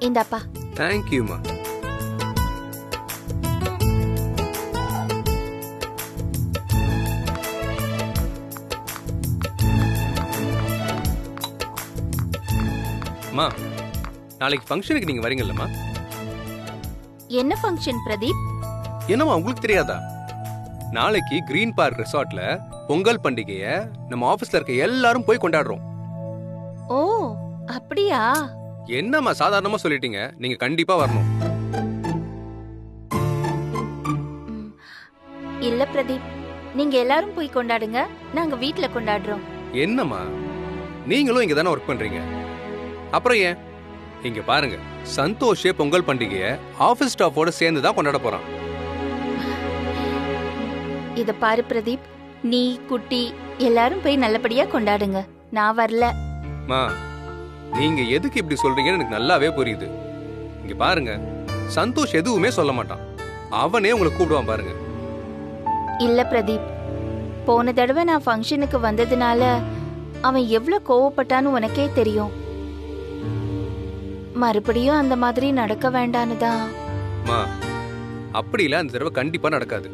இந்தாப்பா. தேங்க்யூமா. அம்மா, நாளைக்கு ஃபங்க்ஷனுக்கு நீங்க வரீங்கல்லம்மா? என்ன ஃபங்க்ஷன் பிரதீப்? என்னம்மா உங்களுக்கு தெரியாதா? நாளைக்கு கிரீன் பார்க் ரிசார்ட்ல பொங்கல் பண்டிகைய நம்ம ஆபீஸ்ல இருக்க எல்லாரும் போய் கொண்டாடுறோம். ஓ, அப்படியா? என்னம்மா சாதாரணமா சொல்லிட்டீங்க, நீங்க கண்டிப்பா வரணும். ம், இல்ல பிரதீப், நீங்க எல்லாரும் போய் கொண்டாடுங்க, நாங்க வீட்ல கொண்டாடுறோம். என்னம்மா, நீங்களும் இங்க தானே ஒர்க் பண்றீங்க, அப்புறம் ஏன்? இங்க பாருங்க, சந்தோஷே பொங்கல் பண்டிகைய ஆபீஸ் ஸ்டாஃபோட சேர்ந்து தான் கொண்டாட போறான். இத பாரு பிரதீப், நீ குட்டி எல்லாரும் போய் நல்லபடியா கொண்டாடுங்க, நான் வரல. மா, நீங்க எதுக்கு இப்படி சொல்றீங்கன்னு எனக்கு நல்லாவே புரியுது. இங்க பாருங்க, சந்தோஷ் எதுவுமே சொல்ல மாட்டான், அவனே உங்களை கூப்பிடுவான் பாருங்க. இல்ல பிரதீப், போன தடவை நான் ஃபங்க்ஷனுக்கு வந்ததுனால அவன் எவ்வளவு கோவப்பட்டான்னு உனக்கே தெரியும். மறுபடியும் அந்த மாதிரி நடக்க வேண்டான்னு தான். மா, அப்படிலாம் இந்த தடவை கண்டிப்பா நடக்காது.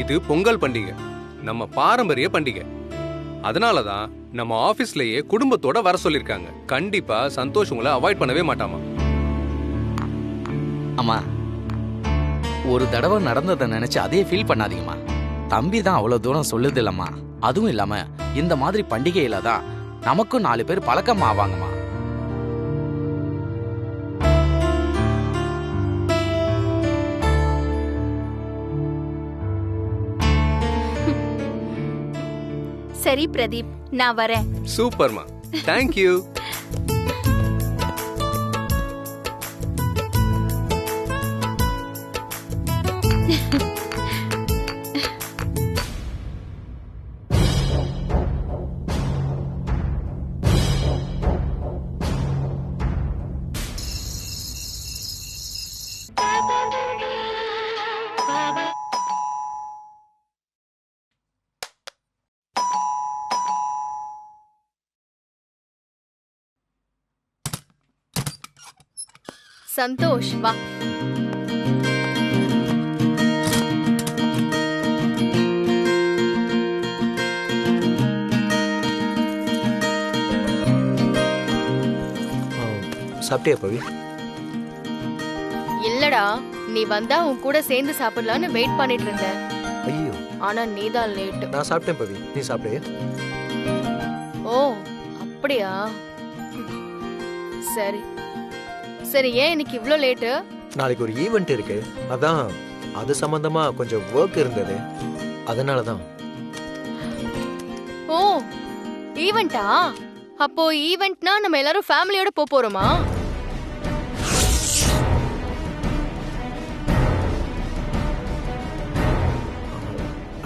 இது பொங்கல் பண்டிகை, நம்ம பாரம்பரிய பண்டிகை. அதனாலதான் நம்ம ஆபீஸ்லயே குடும்பத்தோட வர சொல்லிருக்காங்க. கண்டிப்பா சந்தோஷ் உங்களை அவாய்ட் பண்ணவே மாட்டாமா. அம்மா, ஒரு தடவை நடந்ததை நினைச்சு அதே ஃபீல் பண்ணாதீங்கம்மா. தம்பி தான் அவ்வளவு தூரம் சொல்லுது இல்லம்மா. அதுவும் இல்லாம இந்த மாதிரி பண்டிகையில தான் நமக்கும் 4 பேர் பழக்கம் ஆவாங்கம்மா. சரி பிரதீப், நான் வரேன். சூப்பர்மா, தேங்க்யூ. சந்தோஷ் வா. சாப்பிட்டியா பவி? இல்லடா, நீ வந்தா உன் கூட சேர்ந்து சாப்பிடலான்னு வெயிட் பண்ணிட்டு இருந்தேன். ஐயோ, ஆனா நீதான் லேட். நான் சாப்பிட்டேன் பவி, நீ சாப்பிட்டியா? ஓ, அப்படியா? சரி சரி, ஏன் இன்னைக்கு இவ்ளோ லேட்டு? நாளைக்கு ஒரு ஈவெண்ட் இருக்கு, அதான் அது சம்பந்தமா கொஞ்சம் ஒர்க் இருந்தது, அதனால தான். ஓ, ஈவெண்டா? அப்போ ஈவெண்ட்னா நம்ம எல்லாரும் ஃபேமிலியோட போறோமா?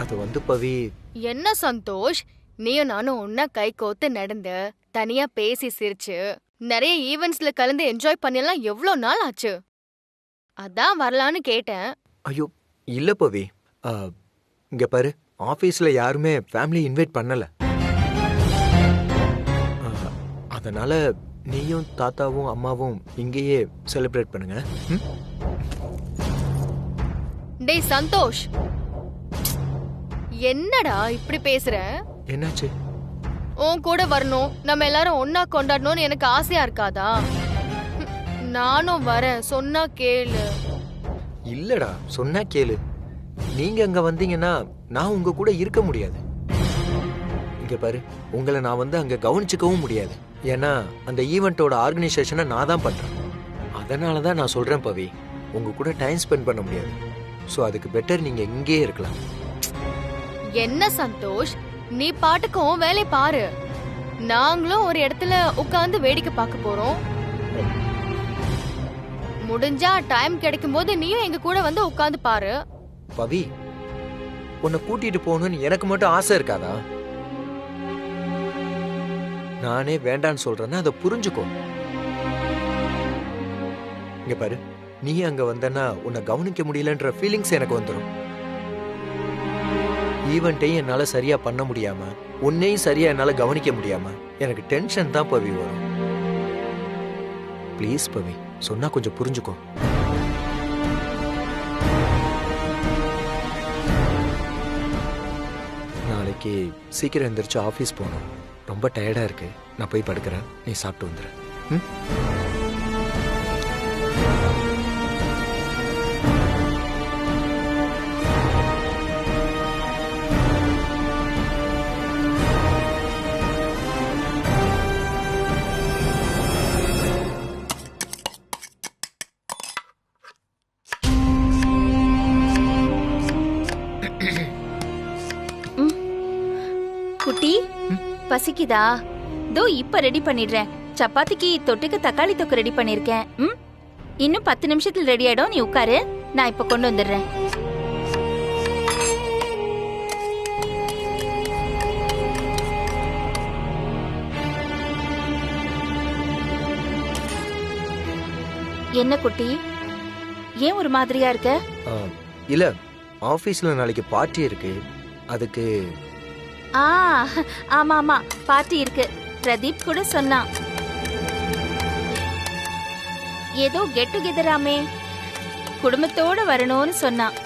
அது வந்து பவி. என்ன சந்தோஷ், நீயும் நானும் ஒன்னா கை கோத்து நடந்து தனியா பேசி சிரிச்சு நிறைய ஈவெண்ட்ஸ்ல கலந்து என்ஜாய் பண்ணலாம் எவ்வளோ நாள் ஆச்சு. அதான் வரலான்னு கேட்டேன். ஐயோ இல்ல பவி, இங்க பாரு, ஆபீஸ்ல யாருமே ஃபேமிலி இன்வைட் பண்ணல. அதனால நீயும் தாத்தாவும் அம்மாவும் இங்கேயே செலிப்ரேட் பண்ணுங்க. டேய் சந்தோஷ், என்னடா இப்படி பேசுற? என்னாச்சு? உன் கூட வரணும், நம்ம எல்லாரும் ஒன்னா கொண்டாடணும்னு எனக்கு ஆசையா இருக்காதா? நானும் வரேன், சொன்னா கேளு. இல்லடா, சொன்னா கேளு. நீங்க அங்க வந்தீங்கன்னா நான் உங்க கூட இருக்க முடியாது. இங்க பாரு, உங்களை நான் வந்து அங்க கவனிச்சுக்கவும் முடியாது. ஏன்னா அந்த ஈவெண்டோட ஆர்கனைசேஷனை நான் தான் பண்றேன். அதனாலதான் நான் சொல்றேன் பவி, உங்க கூட டைம் ஸ்பெண்ட் பண்ண முடியாது. ஸோ அதுக்கு பெட்டர் நீங்க இங்கேயே இருக்கலாம். என்ன சந்தோஷ், நீ பாட்டுக்கும் வேலை பாரு. நாங்களும் ஒரு இடத்துல உட்கார்ந்து வேடிக்கை பார்க்க போறோம். முடிஞ்சா டைம் கிடைக்கும் போது நீயும் எங்க கூட வந்து உட்கார்ந்து பாரு. பவி, உன்னை கூட்டிட்டு போகணும்னு எனக்கு மட்டும் ஆசை இருக்காதா? நானே வேண்டான்னு சொல்றேன்னா அதை புரிஞ்சுக்கோ. இங்க பாரு, நீ அங்க வந்தனா உன்னை கவனிக்க முடியலன்ற ஃபீலிங்ஸ் எனக்கு வந்துடும். ஈவெண்ட்டையும் என்னால சரியா பண்ண முடியாம, உன்னையும் சரியா என்னால கவனிக்க முடியாம எனக்கு டென்ஷன் தான் பவி வரும். ப்ளீஸ் பவி, சொன்னா கொஞ்சம் புரிஞ்சுக்கோ. நாளைக்கு சீக்கிரம் எந்திரிச்சு ஆஃபீஸ் போகணும். ரொம்ப டயர்டா இருக்கு. நான் போய் படுக்கிறேன். நீ சாப்பிட்டு வந்துடு. ம்? குட்டி பசிக்குதா? தோ இப்ப ரெடி பண்ணிடுறேன். சப்பாத்திக்கு தொட்டுக்கு தக்காளி தொக்கு ரெடி பண்ணிருக்கேன். இன்னும் 10 நிமிஷத்துல ரெடி ஆயிடும். நீ உட்காரு, நான் இப்ப கொண்டு வந்துடுறேன். என்ன குட்டி, ஏன் ஒரு மாதிரியா இருக்க? இல்ல, ஆபீஸ்ல நாளைக்கு பார்ட்டி இருக்கு. அதுக்கு ஆமா ஆமா, பார்ட்டி இருக்கு. பிரதீப் கூட சொன்னான். ஏதோ கெட் டுகெதராமே, குடும்பத்தோட வரணும்னு சொன்னான்.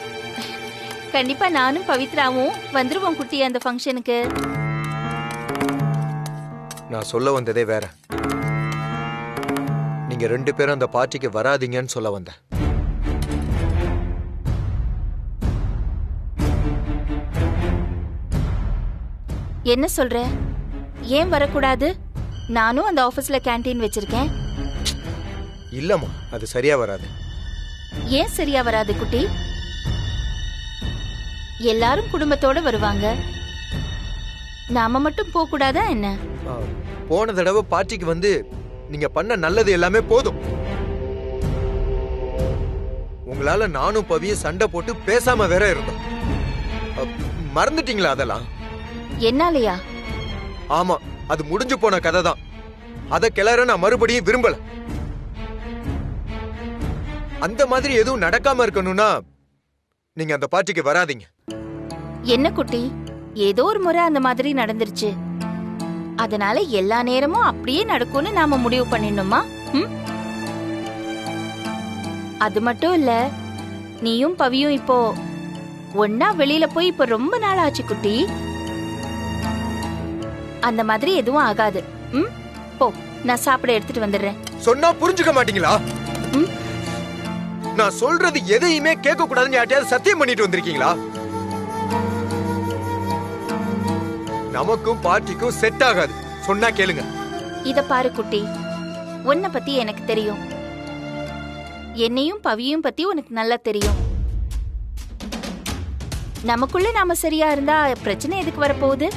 கண்டிப்பா நானும் பவித்ராவும் வந்துருவோம் குட்டி அந்த ஃபங்க்ஷனுக்கு. நான் சொல்ல வந்ததே வேற. நீங்க 2 பேரும் அந்த பார்ட்டிக்கு வராதீங்கன்னு சொல்ல வந்தேன். என்ன சொல்ற? ஏன் வரக்கூடாது? நானும் அந்த ஆபீஸ்ல கேண்டீன் வச்சிருக்கேன். இல்லம்மா, அது சரியா வராது. ஏன் சரியா வராது குட்டி? எல்லாரும் குடும்பத்தோட வருவாங்க, நாம மட்டும் போக கூடாதா என்ன? போன தடவை பார்ட்டிக்கு வந்து நீங்க பண்ண நல்லது எல்லாமே போதும். உங்களால நானும் பவியும் சண்டை போட்டு பேசாம வேற இருந்தோம். மறந்துட்டீங்களா அதெல்லாம்? என்னாலயா? ஆமா, அது முடிஞ்சு போன கதை தான். அத கிளற நான் மறுபடியும் விரும்பல. அந்த மாதிரி எதுவும் நடக்காம இருக்கணும்னா நீங்க அந்த பார்ட்டிக்கு வராதீங்க. என்ன குட்டி, ஏதோ ஒரு முறை அந்த மாதிரி நடந்துருச்சு, அதனால எல்லா நேரமும் அப்படியே நடக்கும்னு நாம முடிவு பண்ணிடணுமா? அது மட்டும் இல்ல, நீயும் பவியும் இப்போ ஒன்னா வெளியில போய் இப்ப ரொம்ப நாள் ஆச்சு குட்டி. அந்த மாதிரி எதுவும் ஆகாது. போ, நான் சாப்பிட எடுத்துட்டு வந்துடுறேன். சொன்னா புரிஞ்சுக்க மாட்டீங்களா? நான் சொல்றது எதையுமே கேட்க கூடாதுன்னு யார்ட்டையாவது சத்தியம் பண்ணிட்டு வந்திருக்கீங்களா? நமக்கும் பார்ட்டிக்கும் செட் ஆகாது. சொன்னா கேளுங்க. இத பாரு குட்டி, உன்னை பத்தி எனக்கு தெரியும், என்னையும் பவியும் பத்தி உனக்கு நல்லா தெரியும். நமக்குள்ள நாம சரியா இருந்தா பிரச்சனை எதுக்கு வரப்போகுது?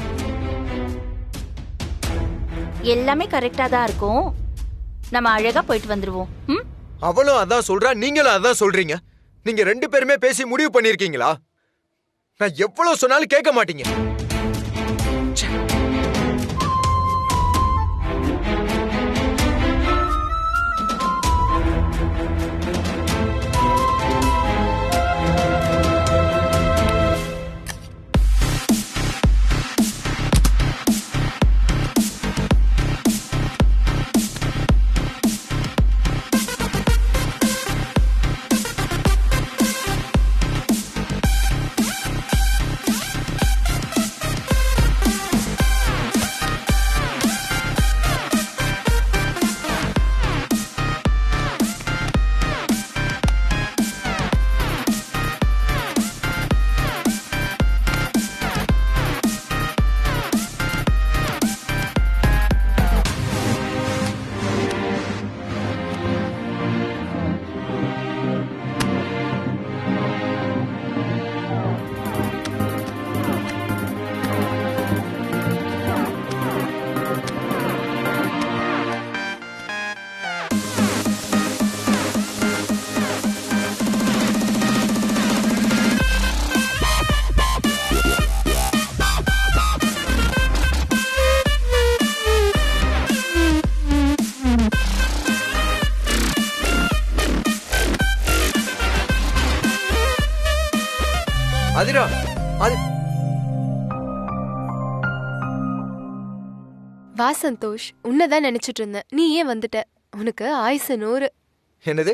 எல்லாமே கரெக்டா தான் இருக்கும். நம்ம அழகா போயிட்டு வந்துருவோம். அவளும் அதான் சொல்றா, நீங்களும் அதான் சொல்றீங்க. நீங்க 2 பேருமே பேசி முடிவு பண்ணிருக்கீங்களா? நான் எவ்வளவு சொன்னாலும் கேட்க மாட்டீங்க. அதிரா, வா சந்தோஷ், உன்னதான் நினைச்சிட்டு இருந்தேன். நீ ஏன் வந்துட்ட? உனக்கு ஆயுசு 100. என்னது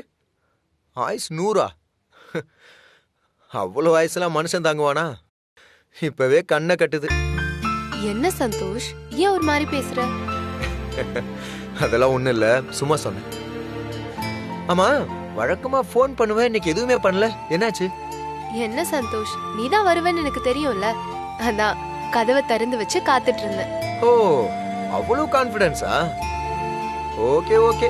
ஆயுஸ் 100? அவ்வளோ ஆயுசெல்லாம் மனுஷன் தாங்குவானா? இப்பவே கண்ணை கட்டுது. என்ன சந்தோஷ், ஏன் ஒரு மாதிரி பேசுற? அதெல்லாம் ஒண்ணும் இல்ல, சும்மா சொன்னேன். ஆமா, வழக்கமா ஃபோன் பண்ணுவேன், இன்னைக்கு எதுவுமே பண்ணல, என்னாச்சு? என்ன சந்தோஷ், நீதான் வருவேன்னு எனக்கு தெரியும்ல, அதான் கதவை திறந்து வச்சு காத்துட்டு இருந்தேன். ஓ, அவ்வளவு கான்ஃபிடன்ஸா? Okay okay.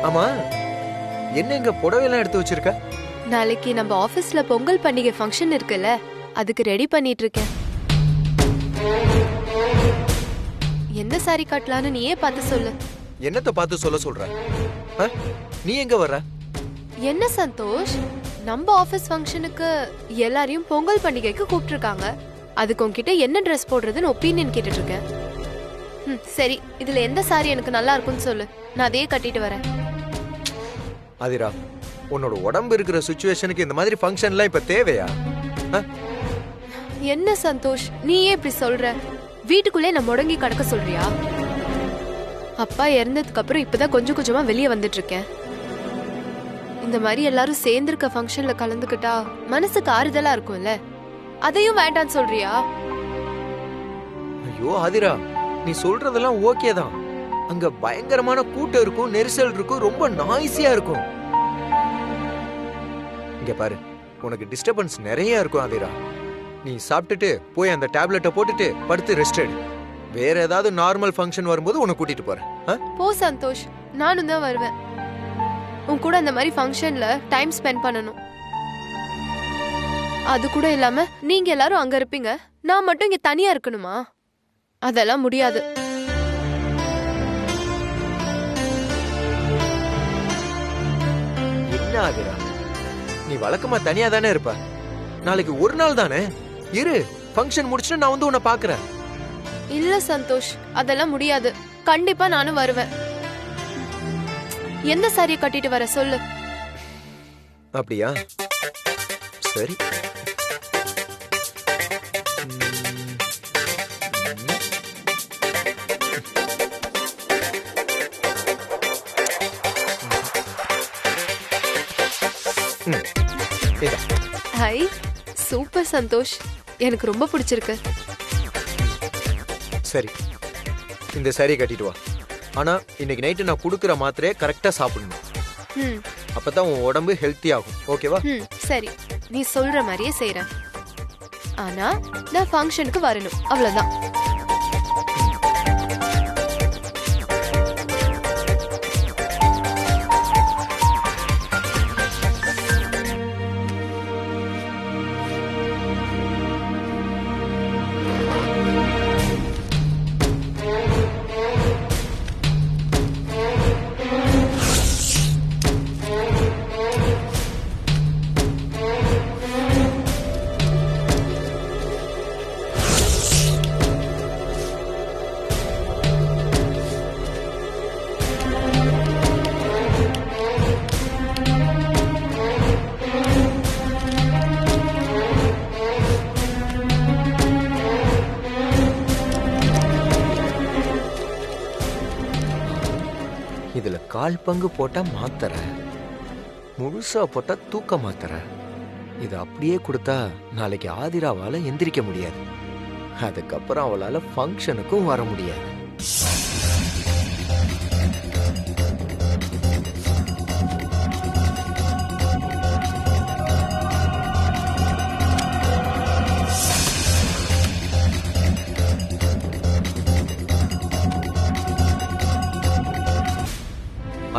ஆமா, என்ன இங்க புடவையெல்லாம் எடுத்து வச்சிருக்க? நாளைக்கு நம்ம ஆபீஸ்ல பொங்கல் பண்டிகை ஃபங்க்ஷன் இருக்குல்ல, அதுக்கு ரெடி பண்ணிட்டு இருக்கேன். எந்த சாரி கட்டலான்னு நீயே பார்த்து சொல்லு. என்னத்த பார்த்து சொல்ற? நீ எங்க வர்ற? என்ன சந்தோஷ், நம்ம ஆபீஸ் ஃபங்க்ஷனுக்கு எல்லாரையும் பொங்கல் பண்டிகைக்கு கூப்பிட்டுருக்காங்க. அதுக்கு உன்கிட்ட என்ன ட்ரெஸ் போடுறதுன்னு ஒப்பீனியன் கேட்டுட்டு இருக்கேன். சரி, இதுல எந்த சாரி எனக்கு நல்லா இருக்கும்னு சொல்லு, நான் அதையே கட்டிட்டு வரேன். அதிரா, உன்னோட உடம்பு இருக்கிற சிச்சுவேஷனுக்கு இந்த மாதிரி ஃபங்க்ஷன்லாம் இப்ப தேவையா? என்ன சந்தோஷ், நீயே இப்படி சொல்ற? வீட்டுக்குள்ளே நான் முடங்கி கிடக்க சொல்றியா? அப்பா இறந்ததுக்கு அப்புறம் இப்பதான் கொஞ்சம் கொஞ்சமா வெளியே வந்துட்டு இருக்கேன். இந்த மாதிரி எல்லாரும் சேர்ந்திருக்க ஃபங்க்ஷன்ல கலந்துக்கிட்டா மனசுக்கு ஆறுதலா இருக்கும்ல, அதையும் வேண்டான்னு சொல்றியா? ஐயோ ஆதிரா, நீ சொல்றதெல்லாம் ஓகே தான். அங்க பயங்கரமான கூட்டம் இருக்கும், நெரிசல் இருக்கும், ரொம்ப நாய்ஸியா இருக்கும். இங்க பாரு, உனக்கு டிஸ்டர்பன்ஸ் நிறைய இருக்கும் ஆதிரா. நீ சாப்பிட்டுட்டு போய் அந்த டேப்லெட்டை போட்டுட்டு படுத்து ரெஸ்ட் எடு. வேற ஏதாவது நார்மல் ஃபங்க்ஷன் வரும்போது உன்னை கூட்டிட்டு போறேன். போ சந்தோஷ், நானும் தான் வருவேன். உன் கூட அந்த மாதிரி ஃபங்க்ஷன்ல டைம் ஸ்பெண்ட் பண்ணணும். அது கூட இல்லாம நீங்க எல்லாரும் அங்க இருப்பீங்க, நான் மட்டும் இங்க தனியா இருக்கணுமா? அதெல்லாம் முடியாது. என்ன ஆதிரா, நீ வழக்கமா தனியா தானே இருப்ப. நாளைக்கு ஒரு நாள் தானே இரு, ஃபங்க்ஷன் முடிச்சுட்டு நான் வந்து உன்னை பாக்குறேன். இல்ல சந்தோஷ், அதெல்லாம் முடியாது. கண்டிப்பா நானும் வருவேன். எந்த சாரியை கட்டிட்டு வர சொல்லு. அப்படியா? சரி. ஹை, சூப்பர் சந்தோஷ், எனக்கு ரொம்ப பிடிச்சிருக்கு. சரி, இந்த சாரி கட்டிட்டு வா. ஆனா இன்னைக்கு நைட்டு நான் குடுக்குற மாத்திரையை கரெக்டா சாப்பிடணும். அப்பதான் உன் உடம்பு ஹெல்த்தி ஆகும். ஓகேவா? சரி, நீ சொல்ற மாதிரியே செய்றேன். ஆனா நான் ஃபங்க்ஷனுக்கு வரணும், அவ்வளவுதான். இதுல 1/4 பங்கு போட்டா மாத்திர, முழுசா போட்டா தூக்க மாத்திர. இது அப்படியே கொடுத்தா நாளைக்கு ஆதிராவால எந்திரிக்க முடியாது. அதுக்கப்புறம் அவளால ஃபங்க்ஷனுக்கும் வர முடியாது.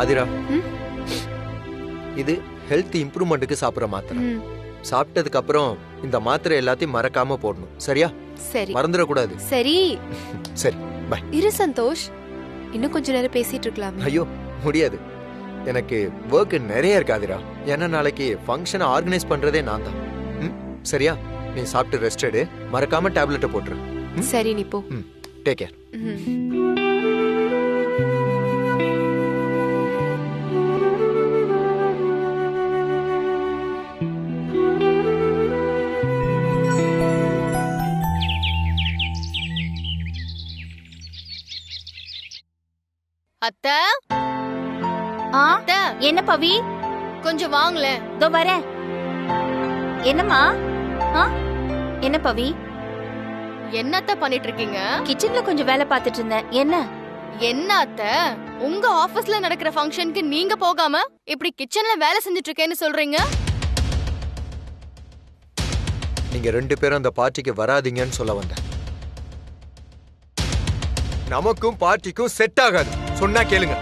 ஆதிரா, இது ஹெல்த் இம்ப்ரூவ்மெண்ட்டுக்கு சாப்பிடுற மாத்திரை. சாப்பிட்டதுக்கு அப்புறம் இந்த மாத்திரை எல்லாத்தையும் மறக்காம போடணும். சரியா? சரி, மறந்துடக்கூடாது. சரி சரி, பை. இரு சந்தோஷ், இன்னும் கொஞ்ச நேரம் பேசிட்டு இருக்கலாம். ஐயோ முடியாது, எனக்கு ஒர்க் நிறைய இருக்கு ஆதிரா. ஏன்னா நாளைக்கு ஃபங்க்ஷனை ஆர்கனைஸ் பண்றதே நான் தான். சரியா? நீ சாப்பிட்டு ரெஸ்ட் எடு, மறக்காம டேப்லெட்டை போட்டுரு. சரி, நீ போ. Take care. அத்த ஆ அத்த என்ன பவி? கொஞ்சம் வாங்கல. இதோ வரேன். என்னம்மா? ஆ என்ன பவி? என்னத்த பண்ணிட்டு இருக்கீங்க? கிச்சன்ல கொஞ்சம் வேலை பார்த்துட்டு இருந்தேன். என்ன? என்ன அத்த, உங்க ஆபீஸ்ல நடக்கிற ஃபங்க்ஷனுக்கு நீங்க போகாம இப்படி கிச்சன்ல வேலை செஞ்சுட்டு இருக்கேன்னு சொல்றீங்க? நீங்க 2 பேரும் அந்த பார்ட்டிக்கு வராதீங்கன்னு சொல்ல வந்தேன். நமக்கும் பார்ட்டிக்கும் செட் ஆகாது. சொன்னா கேளுங்க.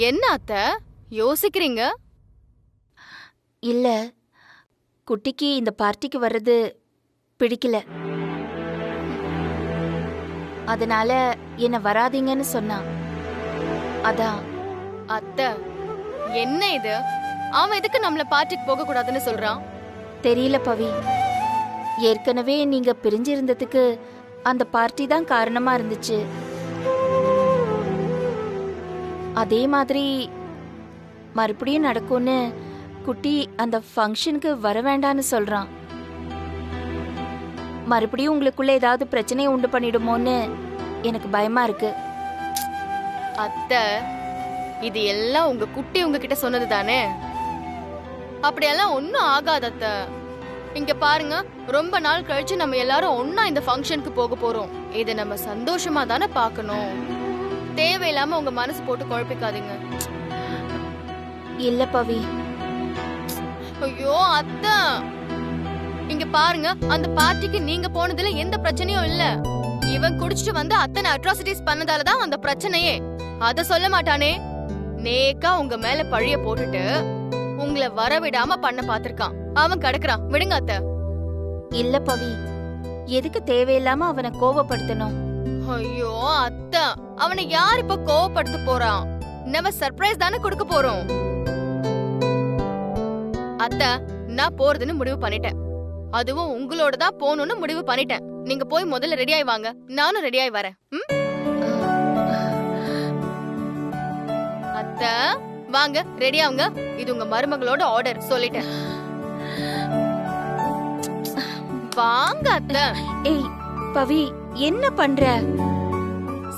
என்ன அத்த யோசிக்கிறீங்க? இல்ல, குட்டிக்கு இந்த பார்ட்டிக்கு வர்றது பிடிக்கல. அதனால என்ன வராதீங்கன்னு சொன்னா. அதான். அத்த என்ன இது? அவன் எதுக்கு நம்மள பார்ட்டிக்கு போக கூடாதுன்னு சொல்றான்? தெரியல பவி. ஏற்கனவே நீங்க பிரிஞ்சிருந்ததுக்கு அந்த பார்ட்டி தான் காரணமா இருந்துச்சு. அதே மாதிரி மறுபடியும் நடக்கும்னு குட்டி அந்த ஃபங்க்ஷனுக்கு வர வேண்டான்னு சொல்றான். மறுபடியும் உங்களுக்குள்ள ஏதாவது பிரச்சனையை உண்டு பண்ணிடுமோன்னு எனக்கு பயமா இருக்கு. அத்த இது எல்லாம் உங்க குட்டி உங்ககிட்ட சொன்னது தானே? அப்படியெல்லாம் ஒன்னும் ஆகாது அத்த. இங்க பாருங்க, ரொம்ப நாள் கழிச்சு நம்ம எல்லாரும் ஒன்னா இந்த ஃபங்க்ஷனுக்கு போக போறோம். இத நம்ம சந்தோஷமா தானே பார்க்கணும். தேவையில்லாம உங்க மனசு போட்டு குழப்பிக்காதீங்க. இல்ல பவி. ஐயோ அத்த, இங்க பாருங்க, அந்த பார்ட்டிக்கு நீங்க போனதுல எந்த பிரச்சனையும் இல்ல. இவன் குடிச்சிட்டு வந்து அத்தனை அட்ராசிட்டிஸ் பண்ணதாலதான் அந்த பிரச்சனையே. அத சொல்ல மாட்டானே. நேக்கா உங்க மேல பழிய போட்டுட்டு உங்களை வரவிடாம பண்ண பாத்திருக்கான். அவன் கிடக்குறான். விடுங்க அத்த. இல்ல பவி, எதுக்கு தேவையில்லாம அவனை கோவப்படுத்தணும்? ஐயோ அத்த, அவனை யார் இப்ப கோவப்படுத்த போறான்? நம்ம சர்ப்ரைஸ் தானே கொடுக்க போறோம். அத்த, நான் போறதுன்னு முடிவு பண்ணிட்டேன். அதுவும் உங்களோட தான் போகணும்னு முடிவு பண்ணிட்டேன். நீங்க போய் முதல்ல ரெடி ஆயி வாங்க. நானும் ரெடி ஆயி வரேன். அத்த வாங்க, ரெடி ஆகுங்க. இது உங்க மருமகளோட ஆர்டர். சொல்லிட்டேன். வாங்க அத்த. ஏய் பவி, என்ன பண்ற?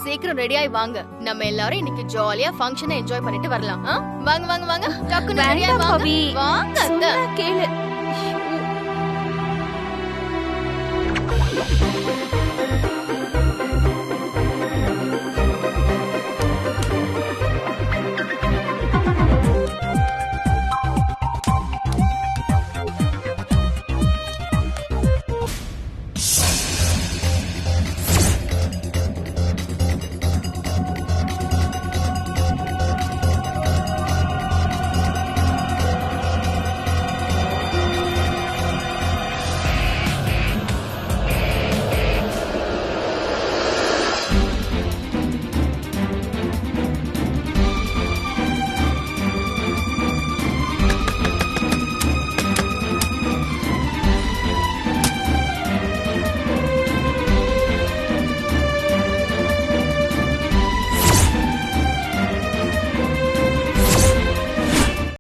சீக்கிரம் ரெடி ஆயி வாங்க. நம்ம எல்லாரும் இன்னைக்கு ஜாலியா ஃபங்க்ஷனை என்ஜாய் பண்ணிட்டு வரலாம். வாங்க வாங்க வாங்க. டக்குனு ரெடி ஆயி வேண்டாம் வாங்க. பவி, வாங்க அத்த. சொன்னா கேளு.